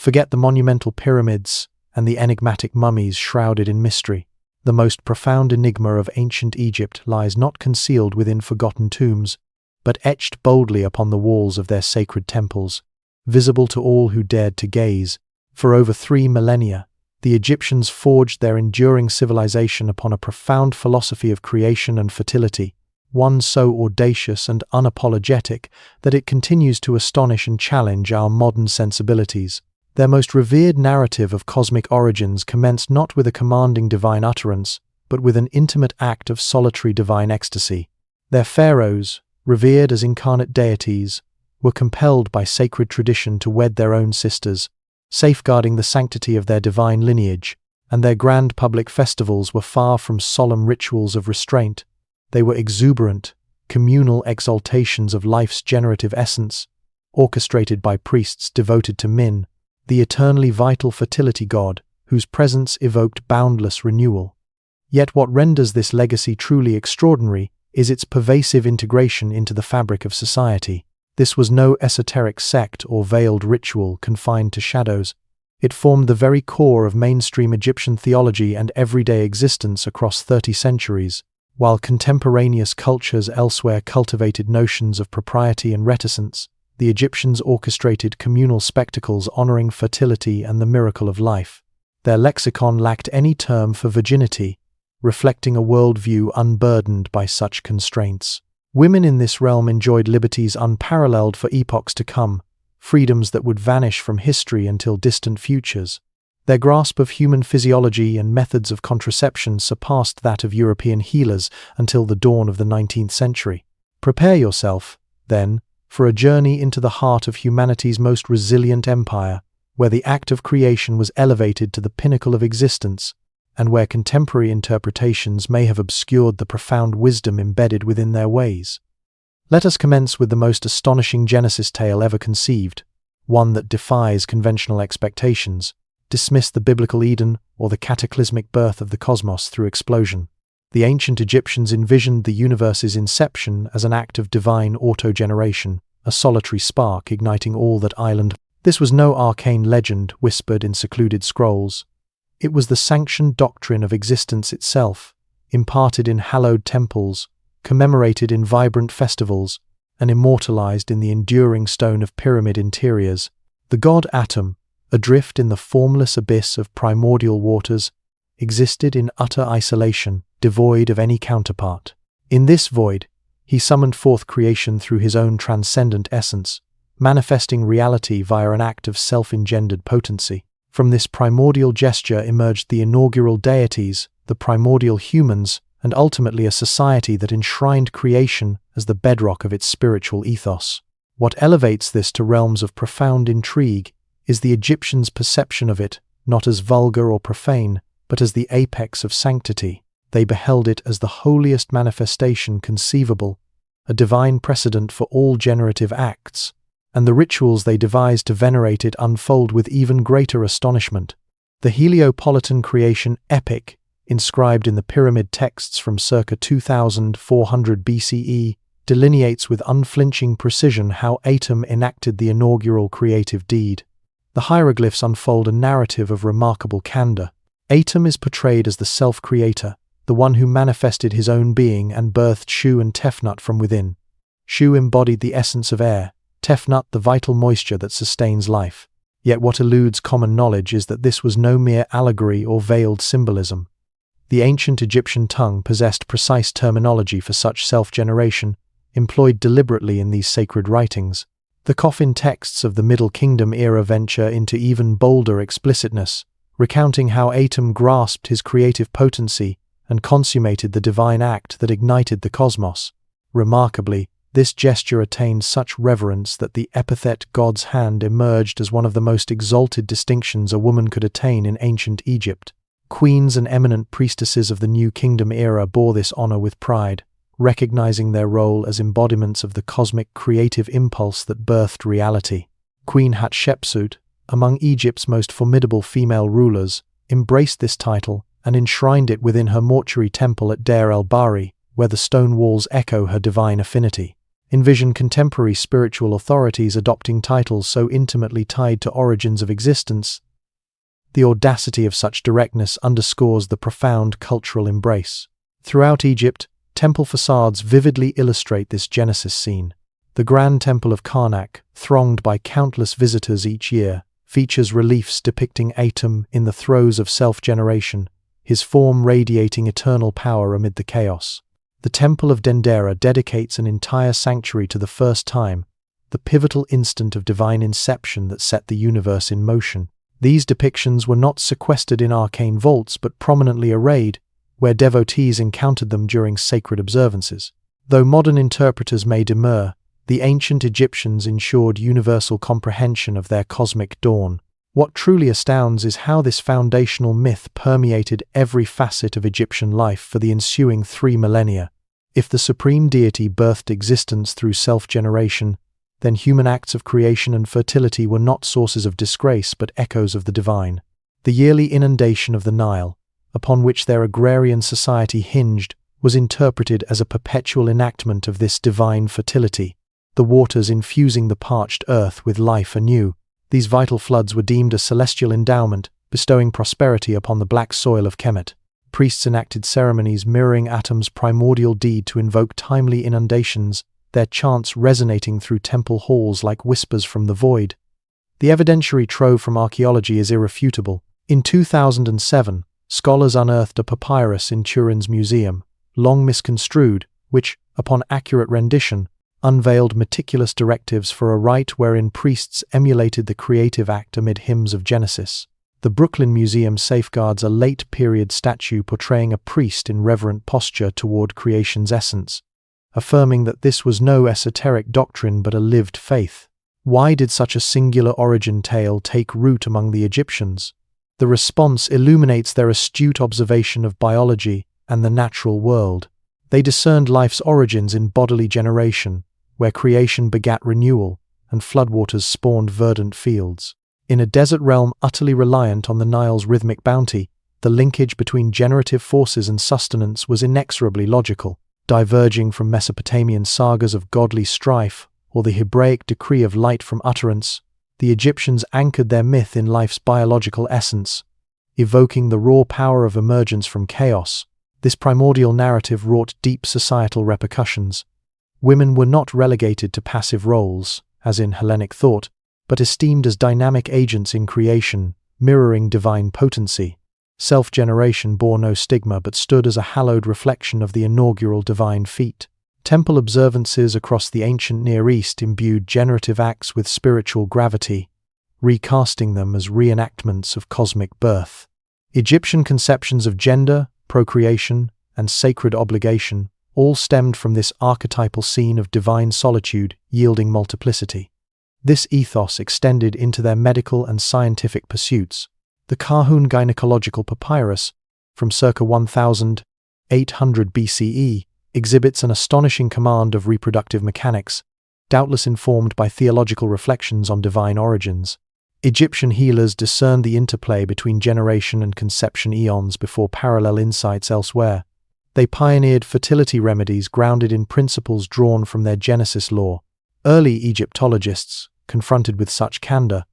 Forget the monumental pyramids and the enigmatic mummies shrouded in mystery. The most profound enigma of ancient Egypt lies not concealed within forgotten tombs, but etched boldly upon the walls of their sacred temples, visible to all who dared to gaze. For over 3 millennia, the Egyptians forged their enduring civilization upon a profound philosophy of creation and fertility, one so audacious and unapologetic that it continues to astonish and challenge our modern sensibilities. Their most revered narrative of cosmic origins commenced not with a commanding divine utterance, but with an intimate act of solitary divine ecstasy. Their pharaohs, revered as incarnate deities, were compelled by sacred tradition to wed their own sisters, safeguarding the sanctity of their divine lineage, and their grand public festivals were far from solemn rituals of restraint. They were exuberant, communal exaltations of life's generative essence, orchestrated by priests devoted to Min, the eternally vital fertility god, whose presence evoked boundless renewal. Yet what renders this legacy truly extraordinary is its pervasive integration into the fabric of society. This was no esoteric sect or veiled ritual confined to shadows. It formed the very core of mainstream Egyptian theology and everyday existence across 30 centuries, while contemporaneous cultures elsewhere cultivated notions of propriety and reticence. The Egyptians orchestrated communal spectacles honoring fertility and the miracle of life. Their lexicon lacked any term for virginity, reflecting a worldview unburdened by such constraints. Women in this realm enjoyed liberties unparalleled for epochs to come, freedoms that would vanish from history until distant futures. Their grasp of human physiology and methods of contraception surpassed that of European healers until the dawn of the 19th century. Prepare yourself, then, for a journey into the heart of humanity's most resilient empire, where the act of creation was elevated to the pinnacle of existence, and where contemporary interpretations may have obscured the profound wisdom embedded within their ways. Let us commence with the most astonishing Genesis tale ever conceived, one that defies conventional expectations. Dismiss the biblical Eden or the cataclysmic birth of the cosmos through explosion. The ancient Egyptians envisioned the universe's inception as an act of divine autogeneration, a solitary spark igniting all that island. This was no arcane legend whispered in secluded scrolls. It was the sanctioned doctrine of existence itself, imparted in hallowed temples, commemorated in vibrant festivals, and immortalized in the enduring stone of pyramid interiors. The god Atum, adrift in the formless abyss of primordial waters, existed in utter isolation, devoid of any counterpart. In this void, he summoned forth creation through his own transcendent essence, manifesting reality via an act of self-engendered potency. From this primordial gesture emerged the inaugural deities, the primordial humans, and ultimately a society that enshrined creation as the bedrock of its spiritual ethos. What elevates this to realms of profound intrigue is the Egyptians' perception of it, not as vulgar or profane, but as the apex of sanctity. They beheld it as the holiest manifestation conceivable, a divine precedent for all generative acts, and the rituals they devised to venerate it unfold with even greater astonishment. The Heliopolitan creation epic, inscribed in the pyramid texts from circa 2400 BCE, delineates with unflinching precision how Atum enacted the inaugural creative deed. The hieroglyphs unfold a narrative of remarkable candor. Atum is portrayed as the self-creator, the one who manifested his own being and birthed Shu and Tefnut from within. Shu embodied the essence of air, Tefnut the vital moisture that sustains life. Yet what eludes common knowledge is that this was no mere allegory or veiled symbolism. The ancient Egyptian tongue possessed precise terminology for such self-generation, employed deliberately in these sacred writings. The coffin texts of the Middle Kingdom era venture into even bolder explicitness, recounting how Atum grasped his creative potency and consummated the divine act that ignited the cosmos. Remarkably, this gesture attained such reverence that the epithet God's hand emerged as one of the most exalted distinctions a woman could attain in ancient Egypt. Queens and eminent priestesses of the New Kingdom era bore this honor with pride, recognizing their role as embodiments of the cosmic creative impulse that birthed reality. Queen Hatshepsut, among Egypt's most formidable female rulers, embraced this title and enshrined it within her mortuary temple at Deir el-Bahri, where the stone walls echo her divine affinity. Envision contemporary spiritual authorities adopting titles so intimately tied to origins of existence. The audacity of such directness underscores the profound cultural embrace. Throughout Egypt, temple facades vividly illustrate this Genesis scene. The Grand Temple of Karnak, thronged by countless visitors each year, features reliefs depicting Atum in the throes of self-generation, his form radiating eternal power amid the chaos. The Temple of Dendera dedicates an entire sanctuary to the first time, the pivotal instant of divine inception that set the universe in motion. These depictions were not sequestered in arcane vaults but prominently arrayed, where devotees encountered them during sacred observances. Though modern interpreters may demur, the ancient Egyptians ensured universal comprehension of their cosmic dawn. What truly astounds is how this foundational myth permeated every facet of Egyptian life for the ensuing 3 millennia. If the supreme deity birthed existence through self-generation, then human acts of creation and fertility were not sources of disgrace but echoes of the divine. The yearly inundation of the Nile, upon which their agrarian society hinged, was interpreted as a perpetual enactment of this divine fertility, the waters infusing the parched earth with life anew. These vital floods were deemed a celestial endowment, bestowing prosperity upon the black soil of Kemet. Priests enacted ceremonies mirroring Atum's primordial deed to invoke timely inundations, their chants resonating through temple halls like whispers from the void. The evidentiary trove from archaeology is irrefutable. In 2007, scholars unearthed a papyrus in Turin's museum, long misconstrued, which, upon accurate rendition, unveiled meticulous directives for a rite wherein priests emulated the creative act amid hymns of Genesis. The Brooklyn Museum safeguards a late-period statue portraying a priest in reverent posture toward creation's essence, affirming that this was no esoteric doctrine but a lived faith. Why did such a singular origin tale take root among the Egyptians? The response illuminates their astute observation of biology and the natural world. They discerned life's origins in bodily generation, where creation begat renewal, and floodwaters spawned verdant fields. In a desert realm utterly reliant on the Nile's rhythmic bounty, the linkage between generative forces and sustenance was inexorably logical. Diverging from Mesopotamian sagas of godly strife or the Hebraic decree of light from utterance, the Egyptians anchored their myth in life's biological essence, evoking the raw power of emergence from chaos. This primordial narrative wrought deep societal repercussions. Women were not relegated to passive roles, as in Hellenic thought, but esteemed as dynamic agents in creation, mirroring divine potency. Self-generation bore no stigma but stood as a hallowed reflection of the inaugural divine feat. Temple observances across the ancient Near East imbued generative acts with spiritual gravity, recasting them as reenactments of cosmic birth. Egyptian conceptions of gender, procreation, and sacred obligation all stemmed from this archetypal scene of divine solitude yielding multiplicity. This ethos extended into their medical and scientific pursuits. The Kahun gynecological papyrus, from circa 1800 BCE, exhibits an astonishing command of reproductive mechanics, doubtless informed by theological reflections on divine origins. Egyptian healers discerned the interplay between generation and conception eons before parallel insights elsewhere. They pioneered fertility remedies grounded in principles drawn from their Genesis lore. Early Egyptologists, confronted with such candor,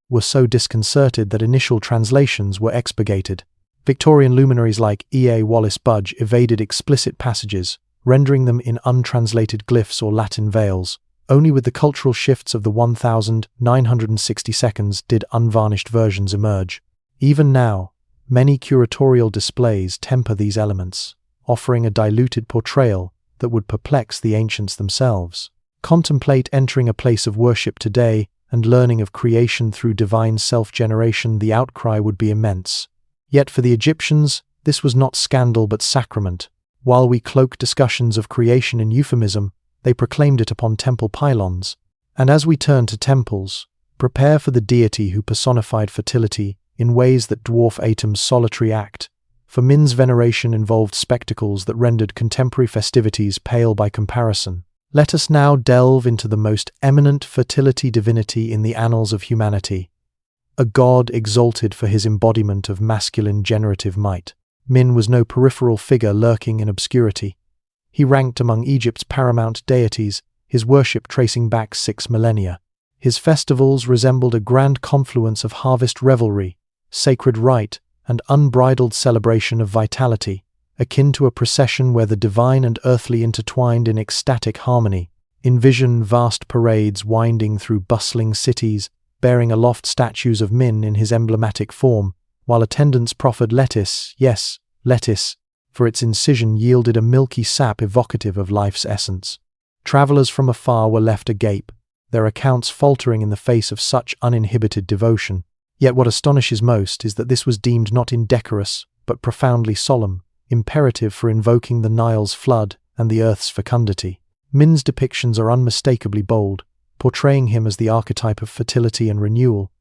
were so disconcerted that initial translations were expurgated. Victorian luminaries like E.A. Wallace Budge evaded explicit passages, rendering them in untranslated glyphs or Latin veils. Only with the cultural shifts of the 1960 seconds did unvarnished versions emerge. Even now, many curatorial displays temper these elements, offering a diluted portrayal that would perplex the ancients themselves. Contemplate entering a place of worship today and learning of creation through divine self-generation, the outcry would be immense. Yet for the Egyptians, this was not scandal but sacrament. While we cloak discussions of creation in euphemism, they proclaimed it upon temple pylons. And as we turn to temples, prepare for the deity who personified fertility in ways that dwarf Atum's solitary act. For Min's veneration involved spectacles that rendered contemporary festivities pale by comparison. Let us now delve into the most eminent fertility divinity in the annals of humanity, a god exalted for his embodiment of masculine generative might. Min was no peripheral figure lurking in obscurity. He ranked among Egypt's paramount deities, his worship tracing back 6 millennia. His festivals resembled a grand confluence of harvest revelry, sacred rite, and unbridled celebration of vitality, akin to a procession where the divine and earthly intertwined in ecstatic harmony. Envision vast parades winding through bustling cities, bearing aloft statues of Min in his emblematic form, while attendants proffered lettuce, yes, lettuce, for its incision yielded a milky sap evocative of life's essence. Travelers from afar were left agape, their accounts faltering in the face of such uninhibited devotion. Yet what astonishes most is that this was deemed not indecorous, but profoundly solemn, imperative for invoking the Nile's flood and the earth's fecundity. Min's depictions are unmistakably bold, portraying him as the archetype of fertility and renewal.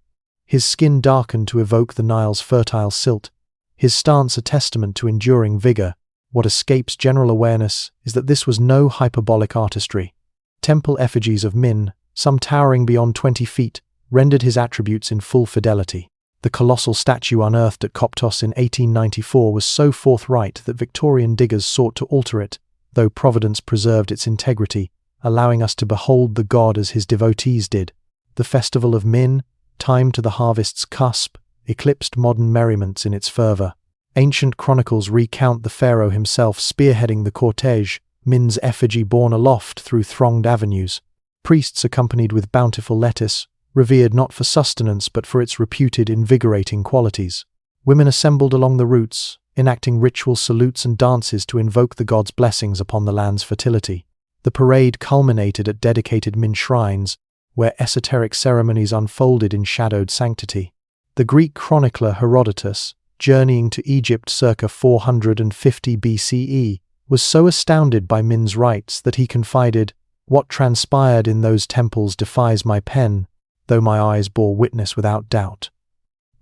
His skin darkened to evoke the Nile's fertile silt, his stance a testament to enduring vigor. What escapes general awareness is that this was no hyperbolic artistry. Temple effigies of Min, some towering beyond 20 feet, rendered his attributes in full fidelity. The colossal statue unearthed at Coptos in 1894 was so forthright that Victorian diggers sought to alter it, though Providence preserved its integrity, allowing us to behold the god as his devotees did. The festival of Min, timed to the harvest's cusp, eclipsed modern merriments in its fervor. Ancient chronicles recount the pharaoh himself spearheading the cortege, Min's effigy borne aloft through thronged avenues. Priests accompanied with bountiful lettuce, revered not for sustenance but for its reputed invigorating qualities. Women assembled along the routes, enacting ritual salutes and dances to invoke the god's blessings upon the land's fertility. The parade culminated at dedicated Min shrines, where esoteric ceremonies unfolded in shadowed sanctity. The Greek chronicler Herodotus, journeying to Egypt circa 450 BCE, was so astounded by Min's rites that he confided, "What transpired in those temples defies my pen, though my eyes bore witness without doubt."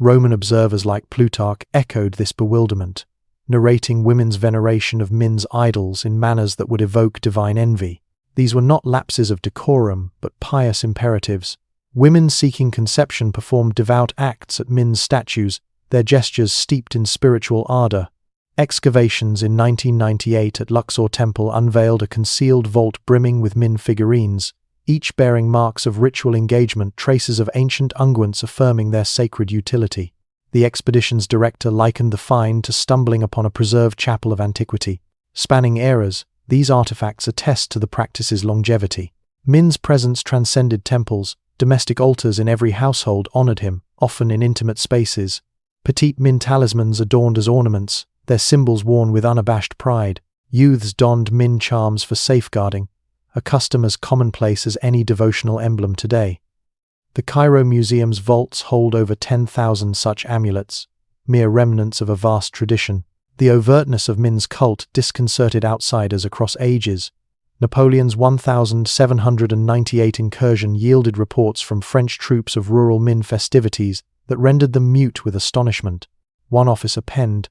Roman observers like Plutarch echoed this bewilderment, narrating women's veneration of Min's idols in manners that would evoke divine envy. These were not lapses of decorum, but pious imperatives. Women seeking conception performed devout acts at Min's statues, their gestures steeped in spiritual ardor. Excavations in 1998 at Luxor Temple unveiled a concealed vault brimming with Min figurines, each bearing marks of ritual engagement, traces of ancient unguents affirming their sacred utility. The expedition's director likened the find to stumbling upon a preserved chapel of antiquity. Spanning eras, these artifacts attest to the practice's longevity. Min's presence transcended temples. Domestic altars in every household honored him, often in intimate spaces. Petite Min talismans adorned as ornaments, their symbols worn with unabashed pride. Youths donned Min charms for safeguarding, a custom as commonplace as any devotional emblem today. The Cairo Museum's vaults hold over 10,000 such amulets, mere remnants of a vast tradition. The overtness of Min's cult disconcerted outsiders across ages. Napoleon's 1798 incursion yielded reports from French troops of rural Min festivities that rendered them mute with astonishment. One officer penned,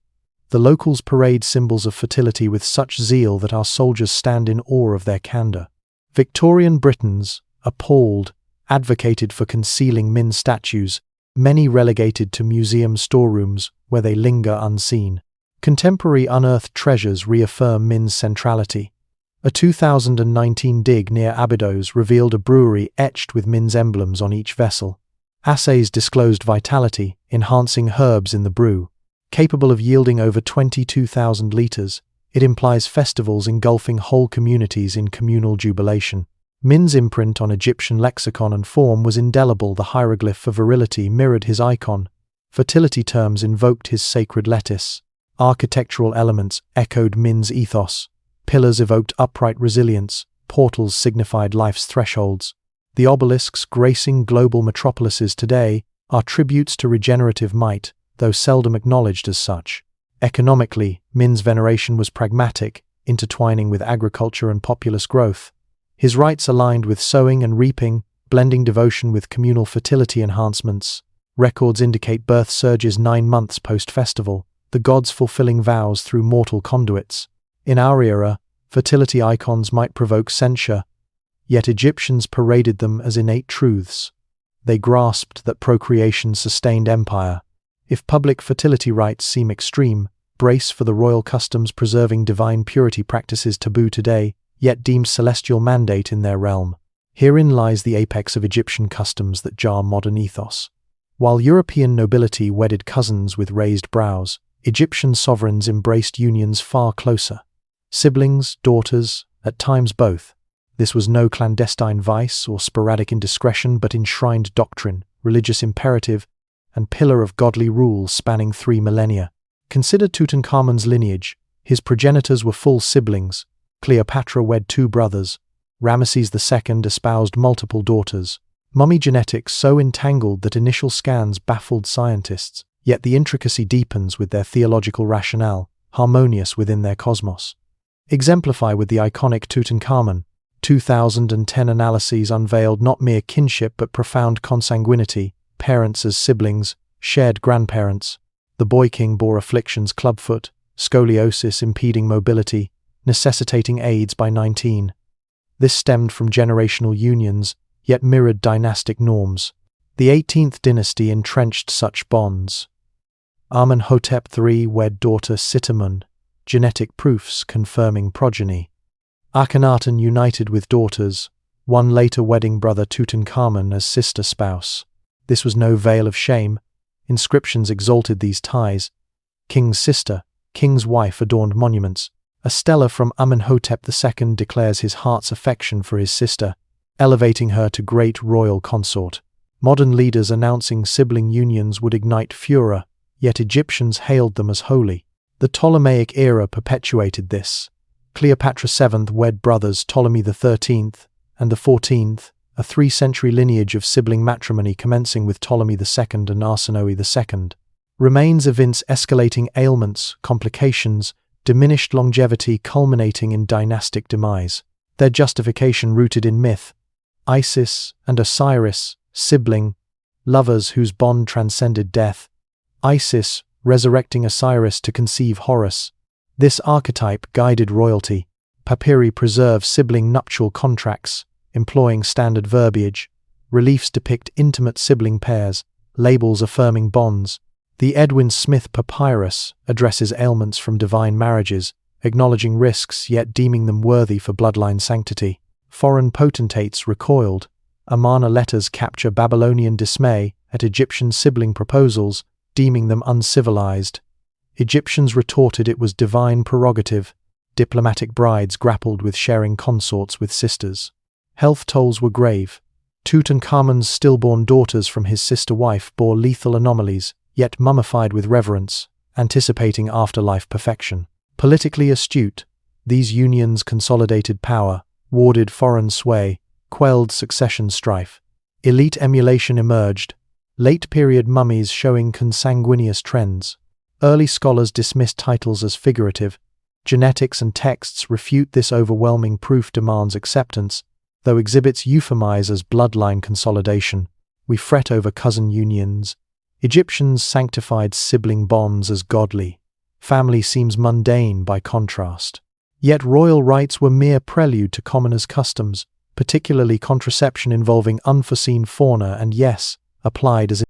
"The locals parade symbols of fertility with such zeal that our soldiers stand in awe of their candor." Victorian Britons, appalled, advocated for concealing Min statues, many relegated to museum storerooms where they linger unseen. Contemporary unearthed treasures reaffirm Min's centrality. A 2019 dig near Abydos revealed a brewery etched with Min's emblems on each vessel. Assays disclosed vitality, enhancing herbs in the brew. Capable of yielding over 22,000 litres, it implies festivals engulfing whole communities in communal jubilation. Min's imprint on Egyptian lexicon and form was indelible. The hieroglyph for virility mirrored his icon. Fertility terms invoked his sacred lettuce. Architectural elements echoed Min's ethos. Pillars evoked upright resilience, portals signified life's thresholds. The obelisks gracing global metropolises today are tributes to regenerative might, though seldom acknowledged as such. Economically, Min's veneration was pragmatic, intertwining with agriculture and populous growth. His rites aligned with sowing and reaping, blending devotion with communal fertility enhancements. Records indicate birth surges 9 months post-festival, the gods fulfilling vows through mortal conduits. In our era, fertility icons might provoke censure, yet Egyptians paraded them as innate truths. They grasped that procreation sustained empire. If public fertility rites seem extreme, brace for the royal customs preserving divine purity practices taboo today, yet deemed celestial mandate in their realm. Herein lies the apex of Egyptian customs that jar modern ethos. While European nobility wedded cousins with raised brows, Egyptian sovereigns embraced unions far closer. Siblings, daughters, at times both. This was no clandestine vice or sporadic indiscretion, but enshrined doctrine, religious imperative, and pillar of godly rule spanning 3 millennia. Consider Tutankhamun's lineage. His progenitors were full siblings. Cleopatra wed 2 brothers. Ramesses II espoused multiple daughters. Mummy genetics so entangled that initial scans baffled scientists, yet the intricacy deepens with their theological rationale, harmonious within their cosmos. Exemplify with the iconic Tutankhamun. 2010 analyses unveiled not mere kinship but profound consanguinity, parents as siblings, shared grandparents. The boy king bore afflictions clubfoot, scoliosis impeding mobility, necessitating aids by 19. This stemmed from generational unions, yet mirrored dynastic norms. The 18th dynasty entrenched such bonds. Amenhotep III wed daughter Sitamun, genetic proofs confirming progeny. Akhenaten united with daughters, one later wedding brother Tutankhamun as sister spouse. This was no veil of shame. Inscriptions exalted these ties. King's sister, king's wife adorned monuments. A stela from Amenhotep II declares his heart's affection for his sister, elevating her to great royal consort. Modern leaders announcing sibling unions would ignite furor, yet Egyptians hailed them as holy. The Ptolemaic era perpetuated this. Cleopatra VII wed brothers Ptolemy XIII and the XIV, a 3-century lineage of sibling matrimony commencing with Ptolemy II and Arsinoe II. Remains evince escalating ailments, complications, diminished longevity culminating in dynastic demise. Their justification rooted in myth. Isis and Osiris, sibling, lovers whose bond transcended death. Isis, resurrecting Osiris to conceive Horus. This archetype guided royalty. Papyri preserve sibling nuptial contracts, employing standard verbiage. Reliefs depict intimate sibling pairs, labels affirming bonds. The Edwin Smith Papyrus addresses ailments from divine marriages, acknowledging risks yet deeming them worthy for bloodline sanctity. Foreign potentates recoiled. Amarna letters capture Babylonian dismay at Egyptian sibling proposals, deeming them uncivilized. Egyptians retorted it was divine prerogative. Diplomatic brides grappled with sharing consorts with sisters. Health tolls were grave. Tutankhamun's stillborn daughters from his sister wife bore lethal anomalies, yet mummified with reverence, anticipating afterlife perfection. Politically astute, these unions consolidated power, warded foreign sway, quelled succession strife. Elite emulation emerged, late-period mummies showing consanguineous trends. Early scholars dismissed titles as figurative. Genetics and texts refute this overwhelming proof demands acceptance, though exhibits euphemize as bloodline consolidation. We fret over cousin unions. Egyptians sanctified sibling bonds as godly. Family seems mundane by contrast. Yet royal rites were mere prelude to commoners' customs, particularly contraception involving unforeseen fauna and, yes, applied as